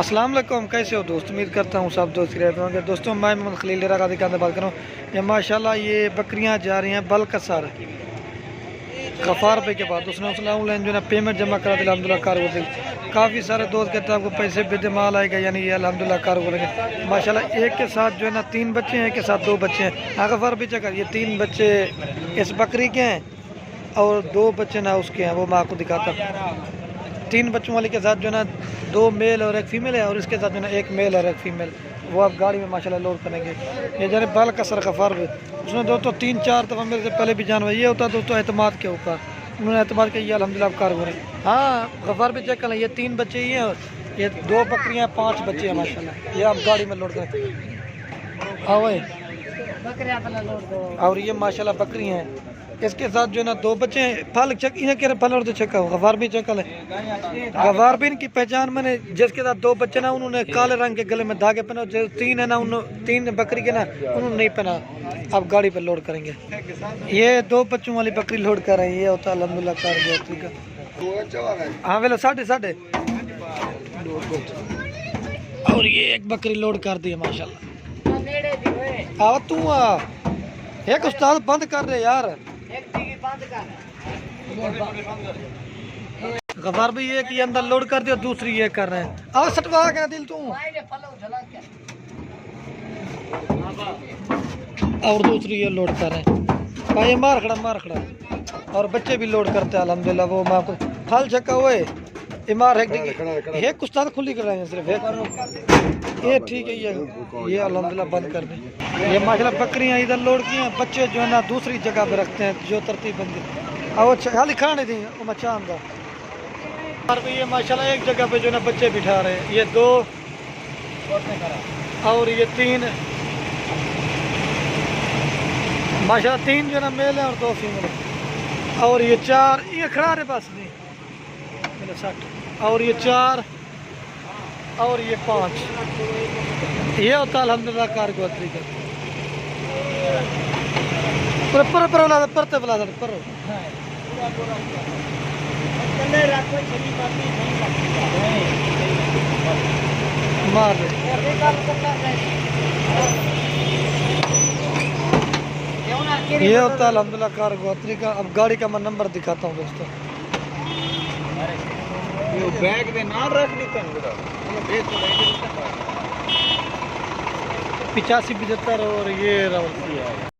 अस्सलाम वालेकुम, कैसे हो दोस्त। उम्मीद करता हूँ सब दोस्त रहते होंगे। दोस्तों मैं मोहम्मद खलील राका दुकान से बात कर रहा हूँ। ये माशाल्लाह ये बकरियाँ जा रही हैं बलकसर गफ़ार पे के बाद उसने ऑनलाइन जो है पेमेंट जमा करा दी अल्हम्दुलिल्लाह कार होगी। काफ़ी सारे दोस्त कहते हैं आपको पैसे भेजे माल आएगा, यानी ये अल्हम्दुलिल्लाह कार हो रहे माशाल्लाह। एक के साथ जो है ना 3 बच्चे हैं, एक के साथ 2 बच्चे हैं। हाँ गफ़ार भी चेक कर, ये 3 बच्चे इस बकरी के हैं और 2 बच्चे ना उसके हैं, वो मैं आपको दिखाता हूँ। 3 बच्चों वाले के साथ जो है ना 2 मेल और 1 फीमेल है, और इसके साथ जो है ना 1 मेल और 1 फीमेल। वो आप गाड़ी में माशाल्लाह लोड करेंगे। ये जरा बाल का सर गफ़ार भी उसने दोस्तों 3-4 दफ़ा मेरे से पहले भी जानवा ये होता दोस्तों एतमाद के ऊपर, उन्होंने एतमाद किया अल्हम्दुलिल्लाह कार हो रहे। हाँ गफ़ार भी चेक कर लें, ये 3 बच्चे ही हैं और ये 2 बकरियाँ 5 बच्चे हैं माशाल्लाह। ये आप गाड़ी में लोड करें। हाँ भाई और ये माशाल्लाह बकरी हैं, इसके साथ जो है ना 2 बच्चे हैं। फल चेक इन्हें कह रहे फल और तो चेक हो गवार भी चेक है। गवार भी इनकी पहचान मैंने जिसके साथ 2 बच्चे ना उन्होंने काले रंग के गले में धागे पहना, जो 3 है ना उन 3 बकरी के ना उन्होंने नहीं पहना। अब गाड़ी पर लोड करेंगे। ये 2 बच्चों वाली बकरी लोड कर रहे हैं। ये होता है अल्हम्दुलिल्लाह कार का। हाँ वेलो साढ़े और ये 1 बकरी लोड कर दी है माशाल्लाह। आओ तू आ एक उस्ताद बंद कर रहे यार। गफार भाई एक ये अंदर लोड कर दिया, दूसरी ये कर रहे हैं। आओ सटवा के दिल तू और दूसरी ये लोड कर रहे हैं भाई। मार खड़ा और बच्चे भी लोड करते हैं अल्हम्दुलिल्लाह। वो मैं आपको फल छक्का हुए इमार है उस्ताद खुली कर रहे हैं सिर्फ एक। ये ठीक है, ये अल्हम्दुलिल्लाह बंद कर दें। ये माशाल्लाह बकरियां इधर लोड की हैं, बच्चे जो है ना दूसरी जगह पे रखते हैं जो तरतीब बन गई। और खाली खाने दी वो मचा आंदा और ये माशाल्लाह एक जगह पे जो है ना बच्चे बिठा रहे हैं। ये 2 और ये 3 माशाल्लाह 3 जो है ना मेल है और 2 फीमेल है। और ये 4 ये खड़ा रहे पास नहीं 60 और ये 4 और ये 5। ये होता अल्हम्दुलिल्लाह कार को तरीका परते पर मार ये होता अल्हम्दुलिल्लाह कार को तरीका। अब गाड़ी का मैं नंबर दिखाता हूँ दोस्तों। बैग में ना रख दी 8575 और ये